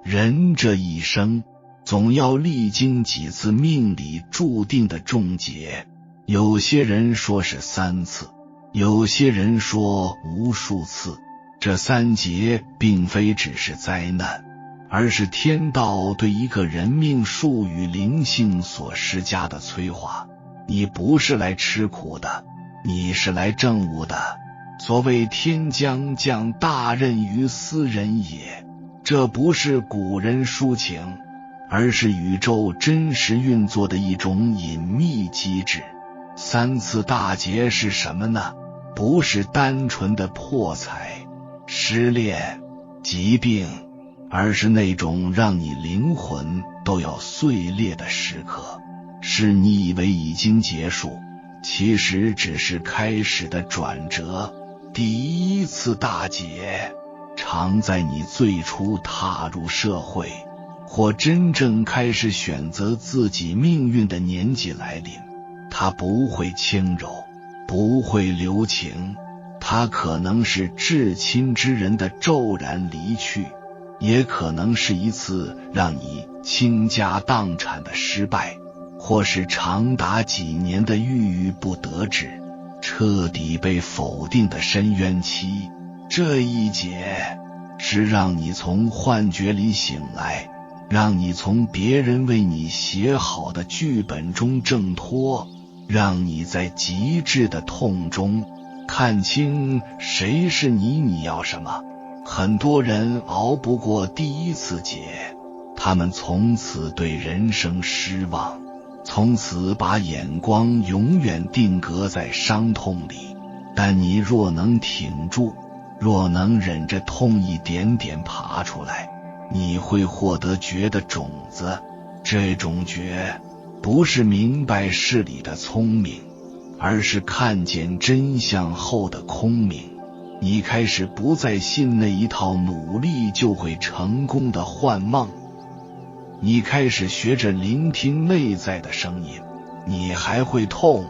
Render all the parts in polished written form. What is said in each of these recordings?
人这一生总要历经几次命里注定的终结，有些人说是3次，有些人说无数次。这3劫并非只是灾难，而是天道对一个人命数与灵性所施加的催化。你不是来吃苦的，你是来证悟的。所谓天将降大任于斯人也，这不是古人抒情，而是宇宙真实运作的一种隐秘机制。3次大劫是什么呢？不是单纯的破财、失恋、疾病，而是那种让你灵魂都要碎裂的时刻。是你以为已经结束，其实只是开始的转折。第1次大劫常在你最初踏入社会，或真正开始选择自己命运的年纪来临。它不会轻柔，不会留情，它可能是至亲之人的骤然离去，也可能是一次让你倾家荡产的失败，或是长达几年的郁郁不得志，彻底被否定的深渊期。这一劫是让你从幻觉里醒来，让你从别人为你写好的剧本中挣脱，让你在极致的痛中看清谁是你，你要什么。很多人熬不过第1次劫，他们从此对人生失望，从此把眼光永远定格在伤痛里。但你若能挺住，若能忍着痛一点点爬出来，你会获得觉的种子。这种觉不是明白事理的聪明，而是看见真相后的空明。你开始不再信那一套努力就会成功的幻梦，你开始学着聆听内在的声音。你还会痛，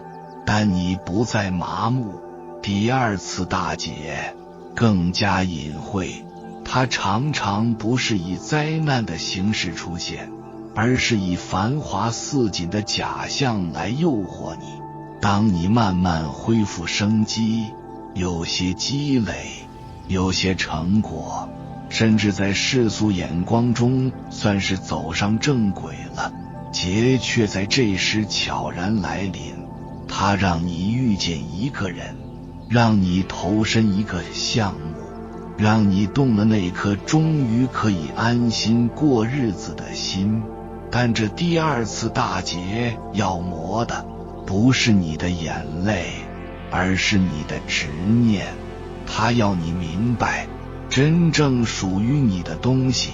但你不再麻木。第2次大劫更加隐晦，它常常不是以灾难的形式出现，而是以繁华似锦的假象来诱惑你。当你慢慢恢复生机，有些积累，有些成果，甚至在世俗眼光中算是走上正轨了，劫却在这时悄然来临。它让你遇见一个人，让你投身一个项目，让你动了那颗终于可以安心过日子的心。但这第2次大劫要磨的不是你的眼泪，而是你的执念。它要你明白，真正属于你的东西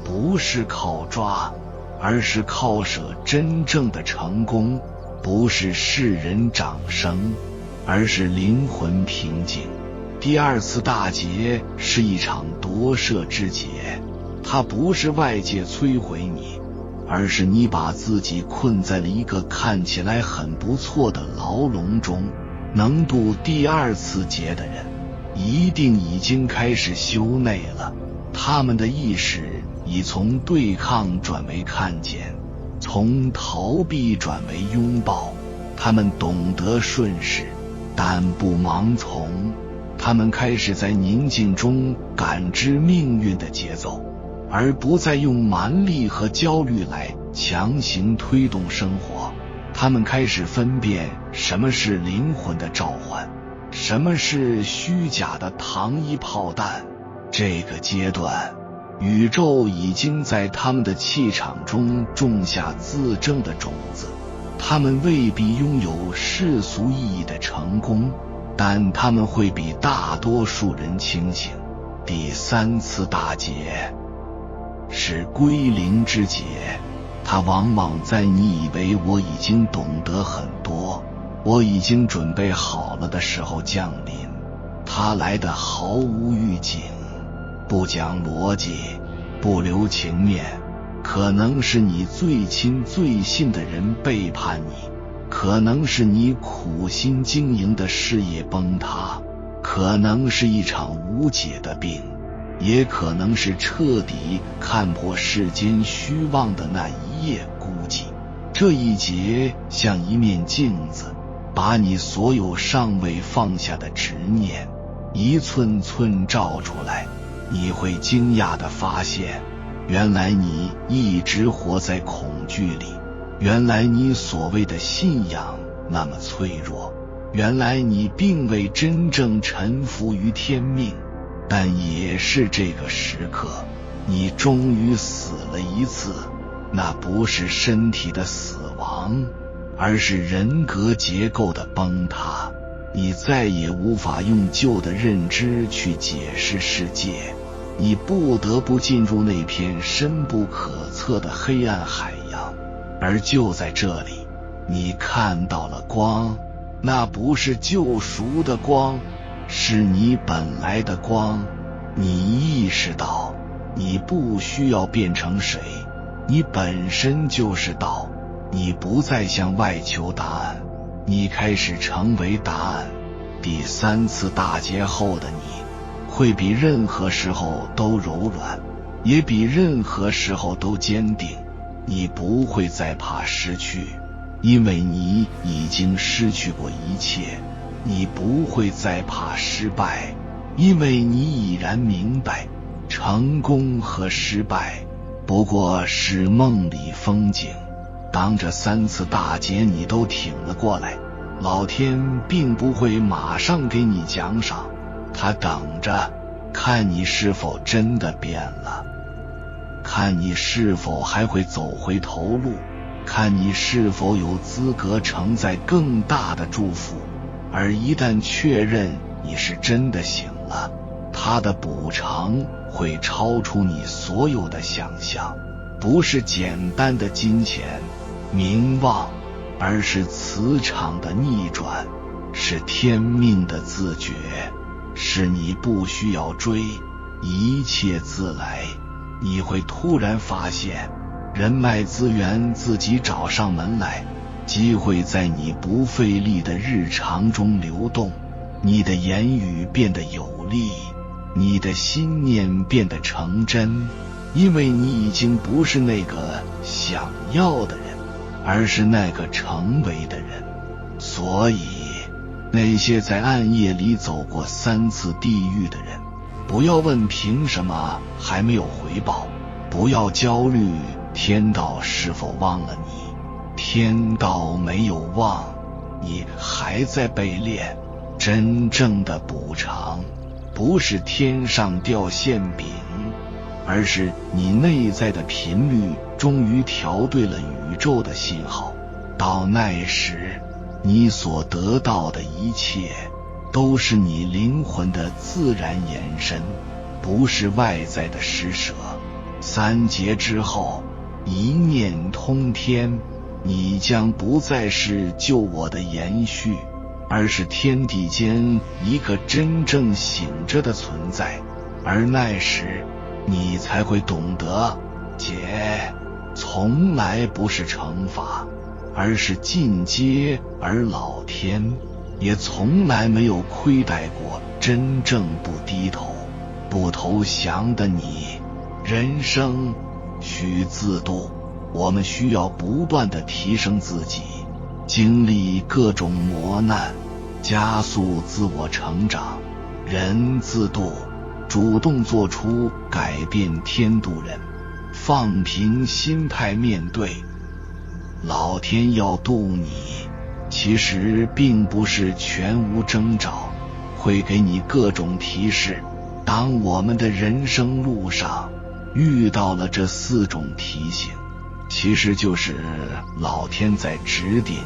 不是靠抓，而是靠舍。真正的成功不是世人掌声，而是灵魂平静。第2次大劫是一场夺舍之劫，它不是外界摧毁你，而是你把自己困在了一个看起来很不错的牢笼中。能渡第2次劫的人一定已经开始修内了，他们的意识已从对抗转为看见，从逃避转为拥抱。他们懂得顺势，但不盲从。他们开始在宁静中感知命运的节奏，而不再用蛮力和焦虑来强行推动生活。他们开始分辨什么是灵魂的召唤，什么是虚假的糖衣炮弹。这个阶段，宇宙已经在他们的气场中种下自证的种子。他们未必拥有世俗意义的成功，但他们会比大多数人清醒。第3次大劫是归零之劫，它往往在你以为我已经懂得很多，我已经准备好了的时候降临。它来得毫无预警，不讲逻辑，不留情面。可能是你最亲最信的人背叛你，可能是你苦心经营的事业崩塌，可能是一场无解的病。也可能是彻底看破世间虚妄的那一夜孤寂。这一劫像一面镜子，把你所有尚未放下的执念一寸寸照出来。你会惊讶地发现，原来你一直活在恐惧里，原来你所谓的信仰那么脆弱，原来你并未真正臣服于天命。但也是这个时刻，你终于死了一次。那不是身体的死亡，而是人格结构的崩塌。你再也无法用旧的认知去解释世界，你不得不进入那片深不可测的黑暗海洋。而就在这里，你看到了光，那不是救赎的光，是你本来的光。你意识到，你不需要变成谁，你本身就是道。你不再向外求答案，你开始成为答案。第3次大劫后的你，会比任何时候都柔软，也比任何时候都坚定。你不会再怕失去，因为你已经失去过一切。你不会再怕失败，因为你已然明白，成功和失败不过是梦里风景。当这3次大劫你都挺了过来，老天并不会马上给你奖赏，他等着看你是否真的变了，看你是否还会走回头路，看你是否有资格承载更大的祝福。而一旦确认你是真的醒了，他的补偿会超出你所有的想象，不是简单的金钱、名望，而是磁场的逆转，是天命的自觉，是你不需要追，一切自来。你会突然发现，人脉资源自己找上门来，机会在你不费力的日常中流动。你的言语变得有力，你的心念变得成真，因为你已经不是那个想要的人，而是那个成为的人。所以那些在暗夜里走过3次地狱的人，不要问凭什么还没有回报，不要焦虑天道是否忘了你，天道没有忘，你还在被炼。真正的补偿不是天上掉馅饼，而是你内在的频率终于调对了宇宙的信号。到那时，你所得到的一切都是你灵魂的自然延伸，不是外在的施舍。3劫之后，一念通天，你将不再是救我的延续，而是天地间一个真正醒着的存在。而那时，你才会懂得，劫从来不是惩罚，而是进阶，而老天也从来没有亏待过真正不低头、不投降的你。人生需自度，我们需要不断地提升自己，经历各种磨难，加速自我成长。人自度，主动做出改变，天度人。放平心态面对，老天要渡你，其实并不是全无征兆，会给你各种提示。当我们的人生路上遇到了这4种提醒，其实就是老天在指点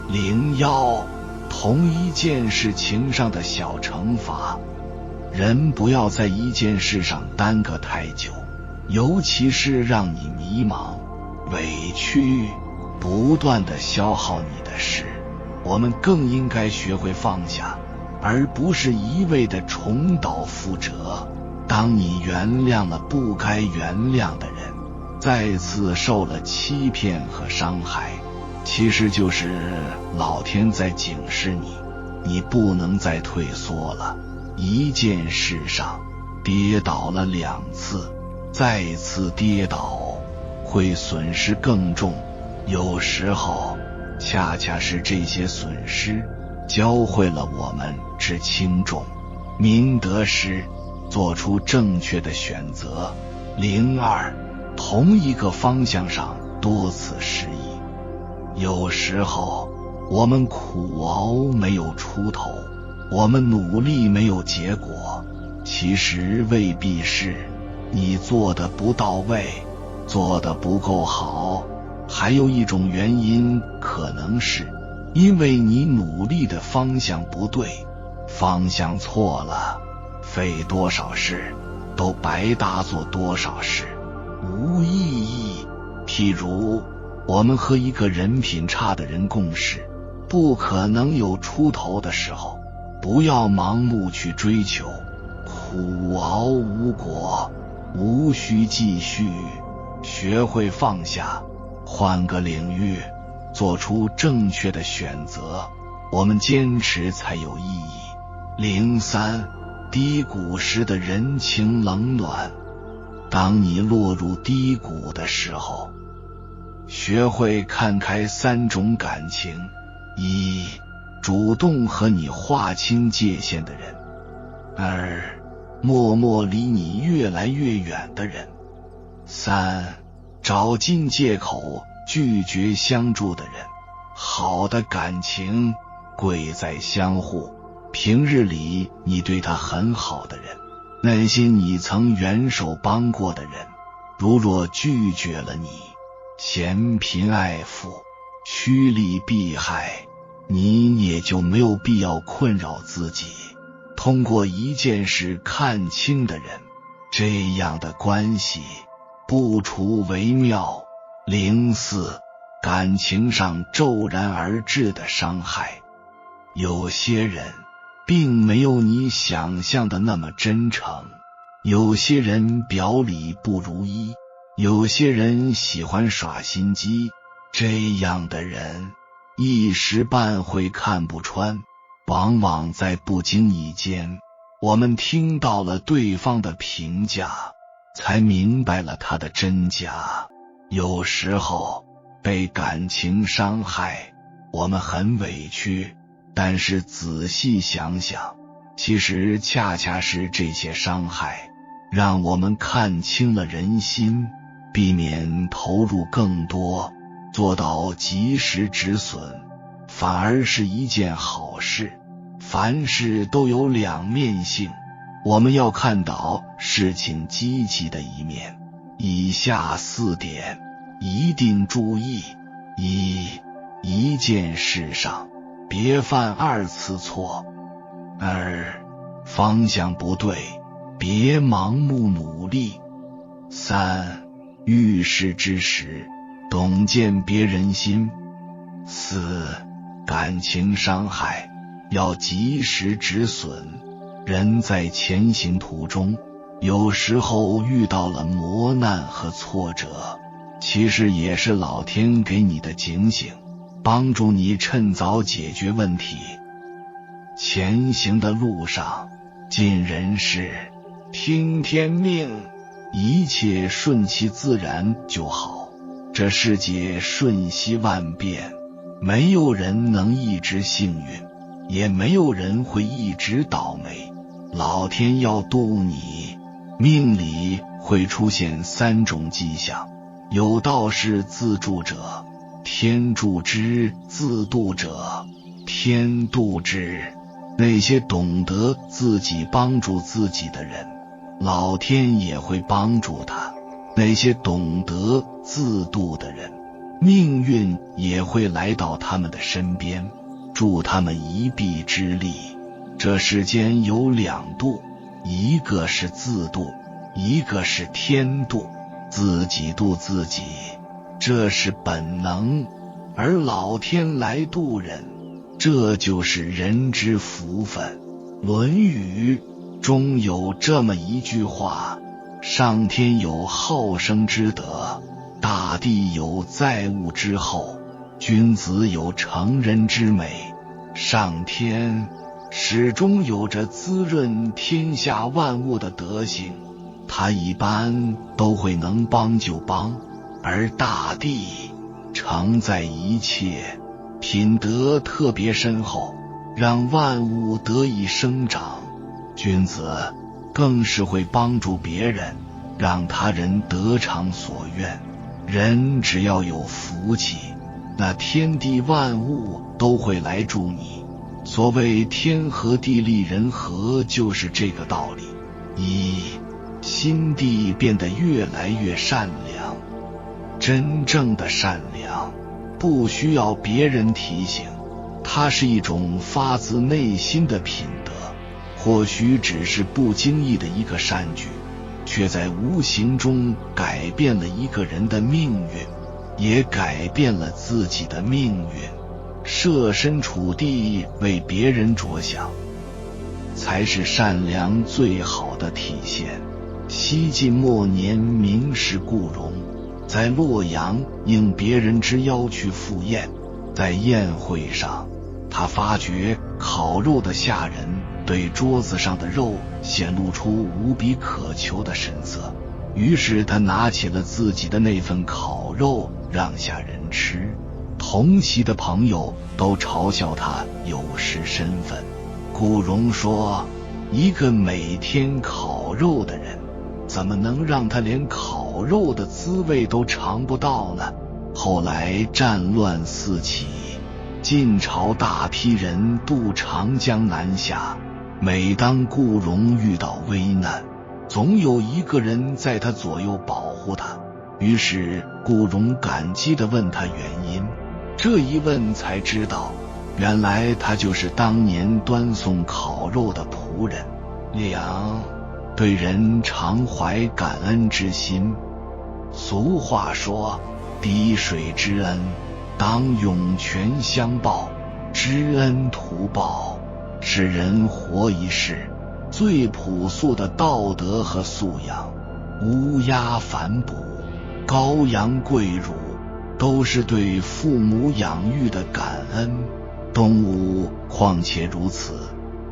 你。01，同一件事情上的小惩罚。人不要在一件事上耽搁太久，尤其是让你迷茫、委屈、不断地消耗你的事。我们更应该学会放下，而不是一味地重蹈覆辙。当你原谅了不该原谅的人，再次受了欺骗和伤害，其实就是老天在警示你，你不能再退缩了。一件事上跌倒了2次，再次跌倒会损失更重。有时候恰恰是这些损失教会了我们之轻重。明得失，做出正确的选择。02，同一个方向上多次失意。有时候我们苦熬没有出头，我们努力没有结果，其实未必是你做得不到位，做得不够好，还有一种原因可能是因为你努力的方向不对，方向错了，费多少事都白搭做多少事，无意义。譬如我们和一个人品差的人共事，不可能有出头的时候，不要盲目去追求，苦熬无果，无需继续，学会放下，换个领域，做出正确的选择，我们坚持才有意义。03，低谷时的人情冷暖。当你落入低谷的时候，学会看开3种感情。1，主动和你划清界限的人。2，默默离你越来越远的人。3，找尽借口拒绝相助的人。好的感情贵在相互，平日里你对他很好的人，那些你曾援手帮过的人，如若拒绝了你，嫌贫爱富，趋利避害，你也就没有必要困扰自己，通过一件事看清的人，这样的关系不除为妙。04，感情上骤然而至的伤害。有些人并没有你想象的那么真诚，有些人表里不如一，有些人喜欢耍心机，这样的人一时半会看不穿，往往在不经意间，我们听到了对方的评价，才明白了他的真假。有时候被感情伤害，我们很委屈，但是仔细想想，其实恰恰是这些伤害让我们看清了人心，避免投入更多，做到及时止损，反而是一件好事。凡事都有两面性，我们要看到事情积极的一面。以下4点一定注意。一件事上别犯2次错。2，方向不对，别盲目努力。3，遇事之时懂见别人心。4，感情伤害要及时止损。人在前行途中，有时候遇到了磨难和挫折，其实也是老天给你的警醒，帮助你趁早解决问题。前行的路上，尽人事，听天命，一切顺其自然就好。这世界瞬息万变，没有人能一直幸运，也没有人会一直倒霉。老天要渡你，命里会出现3种迹象。有道是自助者，天助之；自渡者，天渡之。那些懂得自己帮助自己的人，老天也会帮助他；那些懂得自渡的人，命运也会来到他们的身边，助他们一臂之力。这世间有2渡，一个是自渡，一个是天渡。自己渡自己，这是本能，而老天来渡人，这就是人之福分。论语中有这么一句话：上天有好生之德，大地有载物之厚，君子有成人之美。上天始终有着滋润天下万物的德行，他一般都会能帮就帮，而大地承载一切，品德特别深厚，让万物得以生长。君子更是会帮助别人，让他人得偿所愿。人只要有福气，那天地万物都会来助你。所谓天和地利人和，就是这个道理。心地变得越来越善良。真正的善良不需要别人提醒，它是一种发自内心的品德。或许只是不经意的一个善举，却在无形中改变了一个人的命运，也改变了自己的命运。设身处地为别人着想，才是善良最好的体现。西晋末年，名士顾荣在洛阳应别人之邀去赴宴，在宴会上，他发觉烤肉的下人对桌子上的肉显露出无比渴求的神色，于是他拿起了自己的那份烤肉让下人吃。同席的朋友都嘲笑他有失身份。顾荣说，一个每天烤肉的人，怎么能让他连烤肉的滋味都尝不到呢？后来战乱四起，晋朝大批人渡长江南下，每当顾荣遇到危难，总有一个人在他左右保护他。于是顾荣感激地问他原因，这一问才知道，原来他就是当年端送烤肉的仆人。良对人常怀感恩之心。俗话说，滴水之恩当涌泉相报，知恩图报是人活一世最朴素的道德和素养。乌鸦反哺，羔羊跪乳，都是对父母养育的感恩。动物况且如此，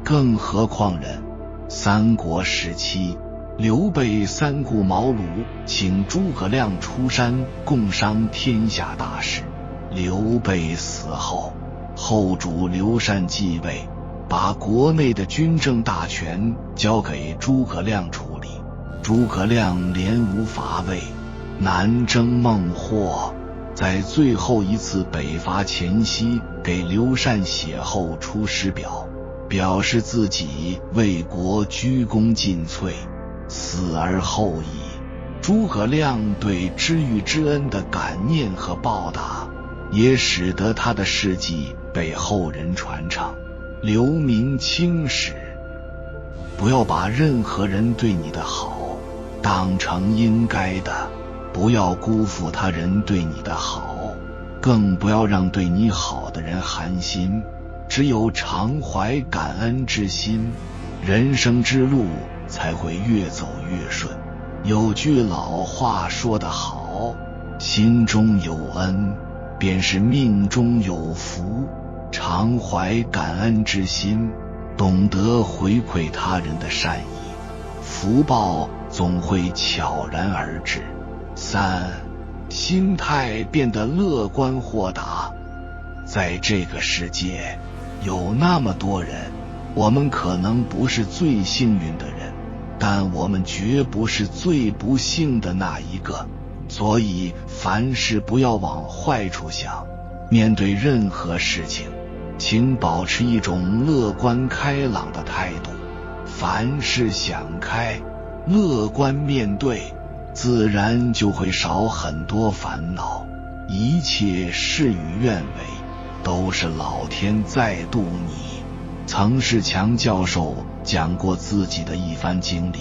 更何况人。三国时期，刘备三顾茅庐，请诸葛亮出山共商天下大事。刘备死后，后主刘禅继位，把国内的军政大权交给诸葛亮处理。诸葛亮连无伐魏，南征孟获，在最后一次北伐前夕，给刘禅写后出师表，表示自己为国鞠躬尽瘁，死而后已。诸葛亮对知遇之恩的感念和报答，也使得他的事迹被后人传唱，留名青史。不要把任何人对你的好当成应该的，不要辜负他人对你的好，更不要让对你好的人寒心。只有常怀感恩之心，人生之路才会越走越顺。有句老话说得好，心中有恩，便是命中有福。常怀感恩之心，懂得回馈他人的善意，福报总会悄然而至。三，心态变得乐观豁达。在这个世界，有那么多人，我们可能不是最幸运的人，但我们绝不是最不幸的那一个。所以凡事不要往坏处想，面对任何事情，请保持一种乐观开朗的态度。凡事想开，乐观面对，自然就会少很多烦恼。一切事与愿违，都是老天在渡你。曾仕强教授讲过自己的一番经历，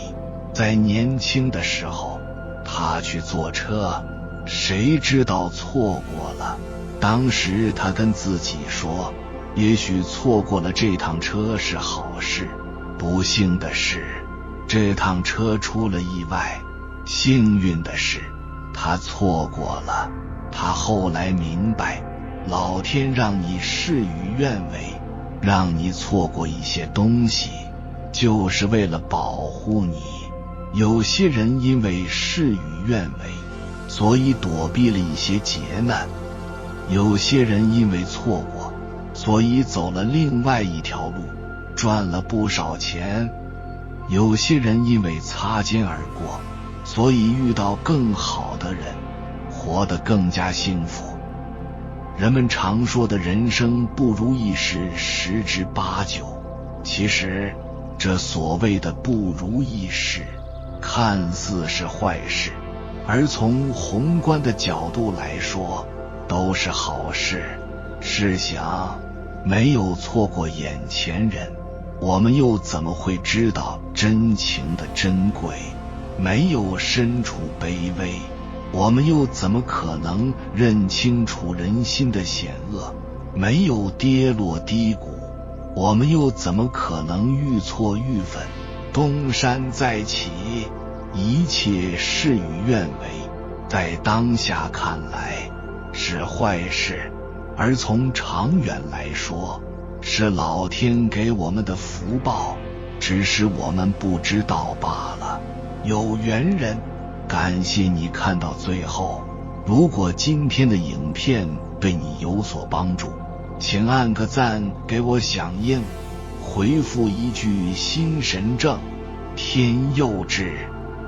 在年轻的时候，他去坐车，谁知道错过了。当时他跟自己说，也许错过了这趟车是好事。不幸的是，这趟车出了意外。幸运的是，他错过了。他后来明白，老天让你事与愿违，让你错过一些东西，就是为了保护你。有些人因为事与愿违，所以躲避了一些劫难；有些人因为错过，所以走了另外一条路，赚了不少钱；有些人因为擦肩而过，所以遇到更好的人，活得更加幸福。人们常说的人生不如意事10之8九，其实这所谓的不如意事看似是坏事，而从宏观的角度来说都是好事。试想，没有错过眼前人，我们又怎么会知道真情的珍贵？没有身处卑微，我们又怎么可能认清楚人心的险恶？没有跌落低谷，我们又怎么可能愈挫愈奋，东山再起？一切事与愿违，在当下看来是坏事，而从长远来说，是老天给我们的福报，只是我们不知道罢了。有缘人，感谢你看到最后。如果今天的影片对你有所帮助，请按个赞给我响应，回复一句心神正，天佑至，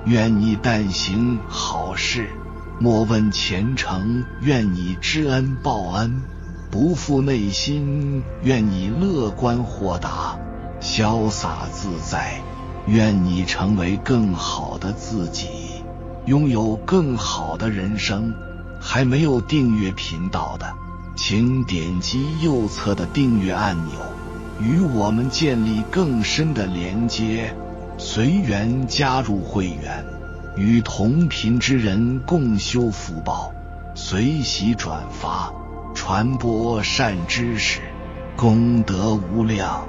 愿你但行好事，莫问前程，愿你知恩报恩，不负内心，愿你乐观豁达，潇洒自在，愿你成为更好的自己，拥有更好的人生。还没有订阅频道的，请点击右侧的订阅按钮，与我们建立更深的连接，随缘加入会员，与同频之人共修福报，随喜转发，传播善知识，功德无量。